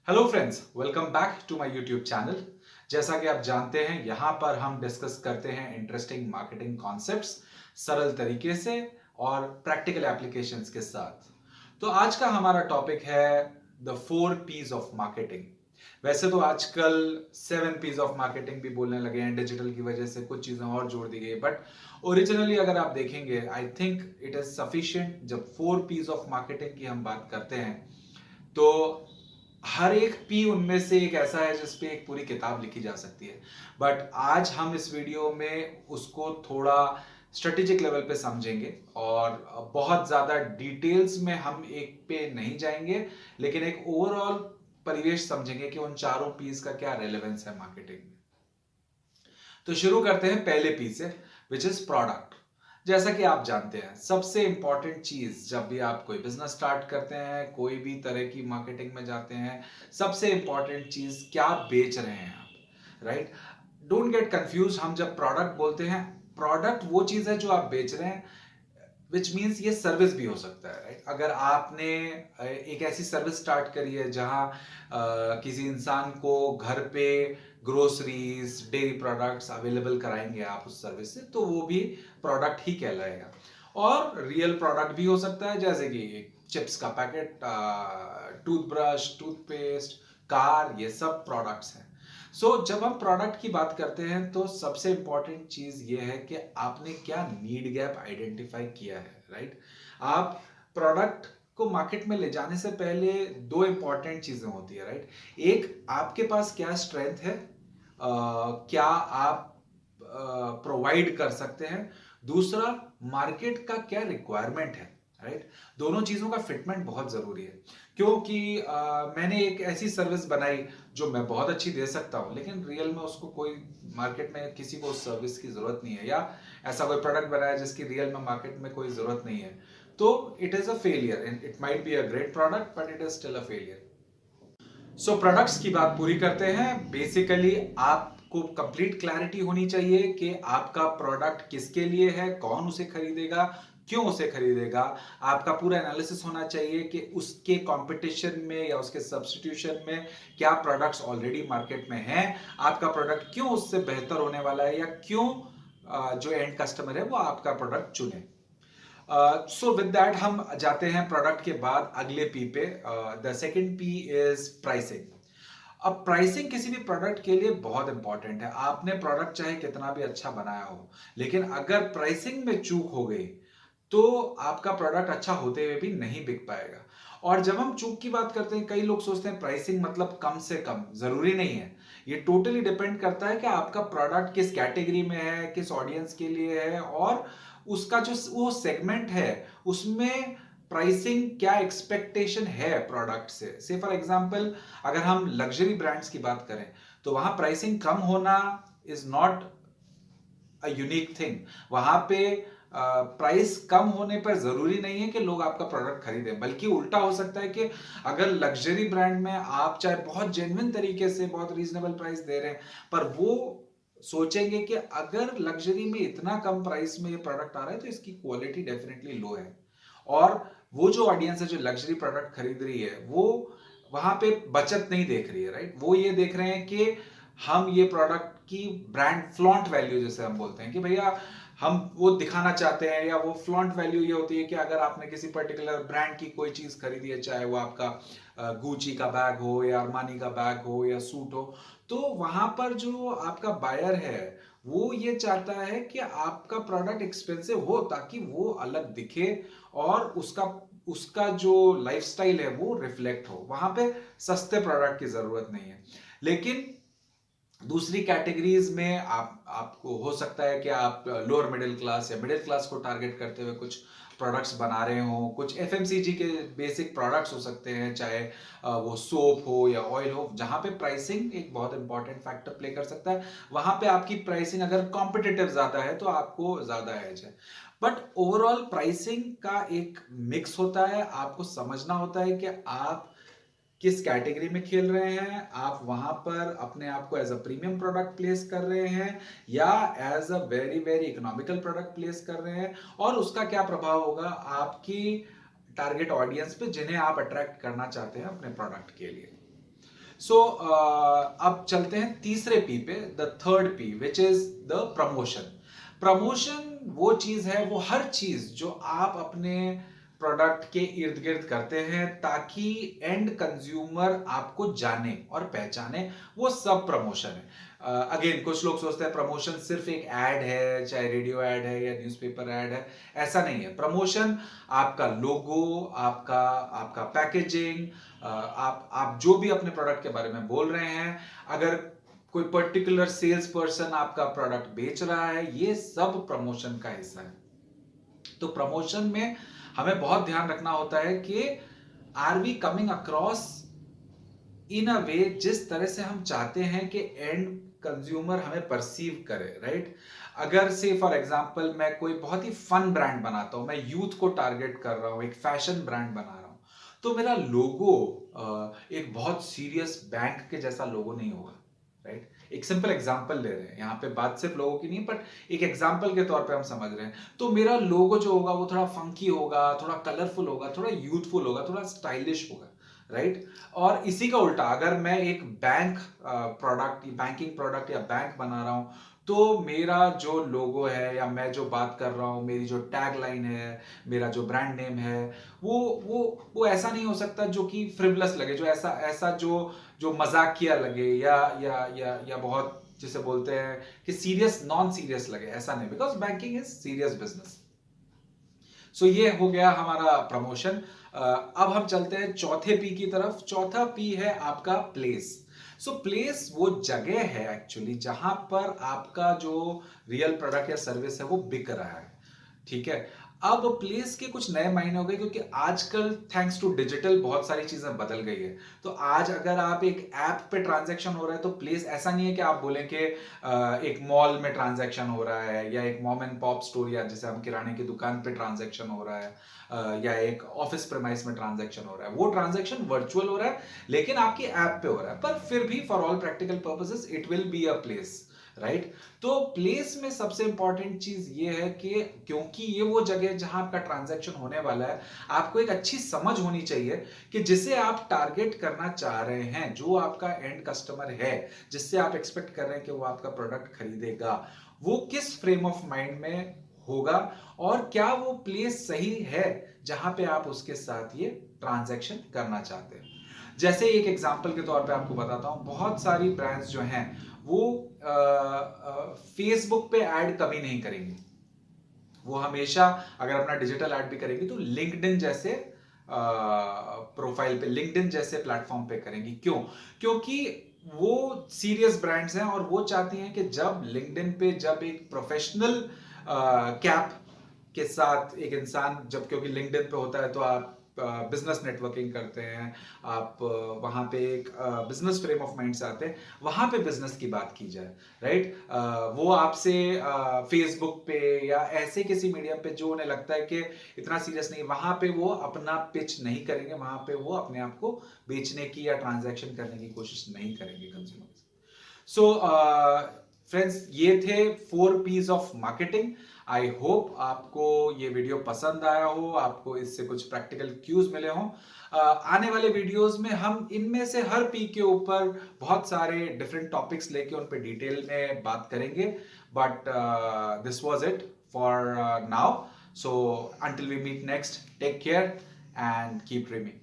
Hello friends, welcome back to my YouTube channel. जैसा कि आप जानते हैं, यहाँ पर हम डिस्कस करते हैं इंटरेस्टिंग मार्केटिंग कॉन्सेप्ट्स सरल तरीके से और प्रैक्टिकल एप्लीकेशंस के साथ। तो आज का हमारा टॉपिक है द 4 P's ऑफ मार्केटिंग। वैसे तो आजकल 7 P's ऑफ मार्केटिंग भी बोलने लगे हैं, डिजिटल की वजह से कुछ चीजें और जोड़ दी गई, बट ओरिजिनली अगर आप देखेंगे I think it is sufficient. जब 4 P's ऑफ मार्केटिंग की हम बात करते हैं तो हर एक पी उनमें से एक ऐसा है जिस पे एक पूरी किताब लिखी जा सकती है। बट आज हम इस वीडियो में उसको थोड़ा स्ट्रेटेजिक लेवल पे समझेंगे और बहुत ज्यादा डिटेल्स में हम एक पे नहीं जाएंगे, लेकिन एक ओवरऑल परिवेश समझेंगे कि उन चारों पीस का क्या रेलेवेंस है मार्केटिंग में। तो शुरू करते हैं पहले पी से, विच इज प्रोडक्ट। जैसा कि आप जानते हैं, सबसे इंपॉर्टेंट चीज जब भी आप कोई बिजनेस स्टार्ट करते हैं, कोई भी तरह की मार्केटिंग में जाते हैं, सबसे इंपॉर्टेंट चीज क्या बेच रहे हैं आप, राइट? Don't get confuse. हम जब प्रोडक्ट बोलते हैं, प्रोडक्ट वो चीज है जो आप बेच रहे हैं, विच मीन्स ये सर्विस भी हो सकता है, राइट? अगर आपने एक ऐसी सर्विस स्टार्ट करी है जहां किसी इंसान को घर पे ग्रोसरीज, डेयरी प्रोडक्ट्स अवेलेबल कराएंगे आप उस सर्विस से, तो वो भी प्रोडक्ट ही कहलाएगा। और रियल प्रोडक्ट भी हो सकता है, जैसे कि चिप्स का पैकेट, टूथब्रश, टूथपेस्ट, कार, ये सब प्रोडक्ट्स हैं। जब हम प्रोडक्ट की बात करते हैं तो सबसे इंपॉर्टेंट चीज ये है कि आपने क्या नीड गैप आइडेंटिफाई किया है, राइट? आप प्रोडक्ट को मार्केट में ले जाने से पहले दो इंपॉर्टेंट चीजें होती है, राइट? एक, आपके पास क्या स्ट्रेंथ है, क्या आप प्रोवाइड कर सकते हैं। दूसरा, मार्केट का क्या रिक्वायरमेंट है, राइट? दोनों चीजों का फिटमेंट बहुत जरूरी है, क्योंकि मैंने एक ऐसी सर्विस बनाई जो मैं बहुत अच्छी दे सकता हूं, लेकिन रियल में उसको कोई मार्केट में किसी को उस सर्विस की जरूरत नहीं है, या ऐसा कोई प्रोडक्ट बनाया जिसकी रियल में मार्केट में कोई जरूरत नहीं है, तो it is a failure. And it might be a great product but it is still a failure. Products की बात पूरी करते हैं। बेसिकली आपको कंप्लीट क्लैरिटी होनी चाहिए कि आपका प्रोडक्ट किसके लिए है, कौन उसे खरीदेगा, क्यों उसे खरीदेगा। आपका पूरा एनालिसिस होना चाहिए कि उसके कंपटीशन में या उसके सब्स्टिट्यूशन में क्या प्रोडक्ट्स ऑलरेडी मार्केट में हैं, आपका प्रोडक्ट क्यों उससे बेहतर होने वाला है, या क्यों जो एंड कस्टमर है वो आपका प्रोडक्ट चुने। विद दैट हम जाते हैं प्रोडक्ट के बाद अगले पी पे। The second P is pricing. अब प्राइसिंग किसी भी प्रोडक्ट के लिए बहुत इंपॉर्टेंट है। आपने प्रोडक्ट चाहे कितना भी अच्छा बनाया हो, लेकिन अगर प्राइसिंग में चूक हो गई तो आपका प्रोडक्ट अच्छा होते हुए भी नहीं बिक पाएगा। और जब हम चूक की बात करते हैं, कई लोग सोचते हैं प्राइसिंग मतलब कम से कम, जरूरी नहीं है। ये टोटली डिपेंड करता है कि आपका प्रोडक्ट किस कैटेगरी में है, किस ऑडियंस के लिए है, और उसका जो वो सेगमेंट है उसमें प्राइसिंग क्या एक्सपेक्टेशन है प्रोडक्ट से फॉर एग्जांपल, अगर हम लग्जरी ब्रांड्स की बात करें तो वहां प्राइसिंग कम होना is not a unique thing. वहां पे प्राइस कम होने पर जरूरी नहीं है कि लोग आपका प्रोडक्ट खरीदें, बल्कि उल्टा हो सकता है कि अगर लग्जरी ब्रांड में आप चाहे बहुत जेन्युइन तरीके से बहुत रीजनेबल प्राइस दे रहे हैं, पर वो सोचेंगे कि अगर लग्जरी में इतना कम प्राइस में ये प्रोडक्ट आ रहा है तो इसकी क्वालिटी डेफिनेटली लो है। और वो जो ऑडियंस है जो लग्जरी प्रोडक्ट खरीद रही है, वो वहां पे बचत नहीं देख रही है, राइट? वो ये देख रहे हैं कि हम ये प्रोडक्ट की ब्रांड फ्लॉन्ट वैल्यू, जैसे हम बोलते हैं कि भैया हम वो दिखाना चाहते हैं, या वो फ्लॉन्ट वैल्यू ये होती है कि अगर आपने किसी पर्टिकुलर ब्रांड की कोई चीज खरीदी है, चाहे वो आपका गुची का बैग हो या अरमानी का बैग हो या सूट हो, तो वहां पर जो आपका बायर है वो ये चाहता है कि आपका प्रोडक्ट एक्सपेंसिव हो ताकि वो अलग दिखे और उसका उसका जो लाइफस्टाइल है वो रिफ्लेक्ट हो। वहां पे सस्ते प्रोडक्ट की जरूरत नहीं है। लेकिन दूसरी कैटेगरीज में आपको हो सकता है कि आप लोअर मिडिल क्लास या मिडिल क्लास को टारगेट करते हुए कुछ प्रोडक्ट्स बना रहे हो, कुछ एफएमसीजी के बेसिक प्रोडक्ट्स हो सकते हैं, चाहे वो सोप हो या ऑयल हो, जहां पे प्राइसिंग एक बहुत इंपॉर्टेंट फैक्टर प्ले कर सकता है। वहां पे आपकी प्राइसिंग अगर कॉम्पिटिटिव ज्यादा है तो आपको ज्यादा एज है। बट ओवरऑल प्राइसिंग का एक मिक्स होता है। आपको समझना होता है कि आप किस कैटेगरी में खेल रहे हैं, आप वहां पर अपने आप को as a premium product place कर रहे हैं या as a very very economical product place कर रहे हैं, और उसका क्या प्रभाव होगा आपकी टारगेट ऑडियंस पे जिन्हें आप अट्रैक्ट करना चाहते हैं अपने प्रोडक्ट के लिए। सो अब चलते हैं तीसरे पी पे, the third P, which is the promotion. Promotion वो चीज है, वो हर चीज जो आप अपने प्रोडक्ट के इर्द गिर्द करते हैं ताकि एंड कंज्यूमर आपको जाने और पहचाने, वो सब प्रमोशन है। अगेन कुछ लोग सोचते हैं प्रमोशन सिर्फ एक एड है, चाहे रेडियो एड है या न्यूज़पेपर एड है। ऐसा नहीं है। प्रमोशन आपका लोगो, आपका आपका पैकेजिंग, आप जो भी अपने प्रोडक्ट के बारे में बोल रहे हैं, अगर कोई पर्टिकुलर सेल्स पर्सन आपका प्रोडक्ट बेच रहा है, ये सब प्रमोशन का हिस्सा है। तो प्रमोशन में हमें बहुत ध्यान रखना होता है कि are we coming across in a way जिस तरह से हम चाहते हैं कि एंड कंज्यूमर हमें परसीव करे, राइट। अगर से फॉर एग्जांपल मैं कोई बहुत ही फन ब्रांड बनाता हूं, मैं यूथ को टारगेट कर रहा हूं, एक फैशन ब्रांड बना रहा हूं, तो मेरा लोगो एक बहुत सीरियस बैंक के जैसा लोगो नहीं होगा, राइट। एक सिंपल एग्जांपल ले रहे हैं यहाँ पे, बात सिर्फ लोगों की नहीं, बट एक एग्जांपल के तौर पे हम समझ रहे हैं। तो मेरा लोगो जो होगा वो थोड़ा फंकी होगा, थोड़ा कलरफुल होगा, थोड़ा यूथफुल होगा, थोड़ा स्टाइलिश होगा, राइट। और इसी का उल्टा अगर मैं एक बैंक प्रोडक्ट, बैंकिंग प्रोडक्ट या बैंक बना रहा हूं, तो मेरा जो लोगो है या मैं जो बात कर रहा हूं, मेरी जो टैग लाइन है, मेरा जो ब्रांड नेम है, वो वो ऐसा नहीं हो सकता जो कि फ्रिवलस लगे, जो ऐसा ऐसा जो जो मजाकिया लगे या बहुत जिसे बोलते हैं कि सीरियस नॉन सीरियस लगे, ऐसा नहीं, because banking is serious business. So ये हो गया हमारा प्रमोशन। अब हम चलते हैं चौथे पी की तरफ। चौथा पी है आपका प्लेस। सो प्लेस वो जगह है एक्चुअली जहां पर आपका जो रियल प्रोडक्ट या सर्विस है वो बिक रहा है, ठीक है। अब प्लेस के कुछ नए मायने हो गए, क्योंकि आजकल थैंक्स टू डिजिटल बहुत सारी चीजें बदल गई है। तो आज अगर आप एक ऐप पे ट्रांजैक्शन हो रहा है तो प्लेस ऐसा नहीं है कि आप बोलें कि एक मॉल में ट्रांजैक्शन हो रहा है, या एक मॉम एंड पॉप स्टोर या जैसे हम किराने की दुकान पे ट्रांजैक्शन हो रहा है, या एक ऑफिस प्रेमाइस में ट्रांजैक्शन हो रहा है। वो ट्रांजैक्शन वर्चुअल हो रहा है, लेकिन आपकी ऐप पे हो रहा है, पर फिर भी for all practical purposes it will be a place, right. तो प्लेस में सबसे इंपॉर्टेंट चीज ये है कि क्योंकि ये वो जगह है जहां आपका ट्रांजैक्शन होने वाला है, आपको एक अच्छी समझ होनी चाहिए कि जिसे आप टारगेट करना चाह रहे हैं, जो आपका एंड कस्टमर है, जिससे आप एक्सपेक्ट कर रहे हैं कि वो आपका प्रोडक्ट खरीदेगा, वो किस फ्रेम ऑफ माइंड में होगा, और क्या वो प्लेस सही है जहां पे आप उसके साथ ये ट्रांजैक्शन करना चाहते हैं। जैसे एक एग्जांपल के तौर पे आपको बताता हूं, बहुत सारी ब्रांड्स जो हैं वो फेसबुक पे ऐड कभी नहीं करेंगी। वो हमेशा अगर अपना डिजिटल ऐड भी करेंगी तो लिंक्डइन जैसे प्रोफाइल पे, लिंक्डइन जैसे प्लेटफॉर्म पे करेंगी। क्यों? क्योंकि वो सीरियस ब्रांड्स हैं और वो चाहती हैं कि जब लिंक्डइन पे जब एक प्रोफेशनल कैप के साथ एक इंसान, जब क्योंकि लिंक्डइन पे होता है तो आप बिजनेस नेटवर्किंग करते हैं, आप वहां पे एक बिजनेस फ्रेम ऑफ माइंड से आते हैं, वहां पे बिजनेस की बात की जाए, राइट। वो आपसे फेसबुक पे या ऐसे किसी मीडियम पे जो उन्हें लगता है कि इतना सीरियस नहीं, वहां पे वो अपना पिच नहीं करेंगे, वहां पे वो अपने आप को बेचने की या ट्रांजैक्शन करने की कोशिश नहीं करेंगे कंज्यूमर। सो फ्रेंड्स, ये थे 4 piece of marketing. I hope आपको ये वीडियो पसंद आया हो, आपको इससे कुछ प्रैक्टिकल क्यूज मिले हों। आने वाले वीडियोस में हम इनमें से हर पी के ऊपर बहुत सारे डिफरेंट टॉपिक्स लेके उन पे डिटेल में बात करेंगे। But this was it for now. So until we meet next, take care and keep dreaming.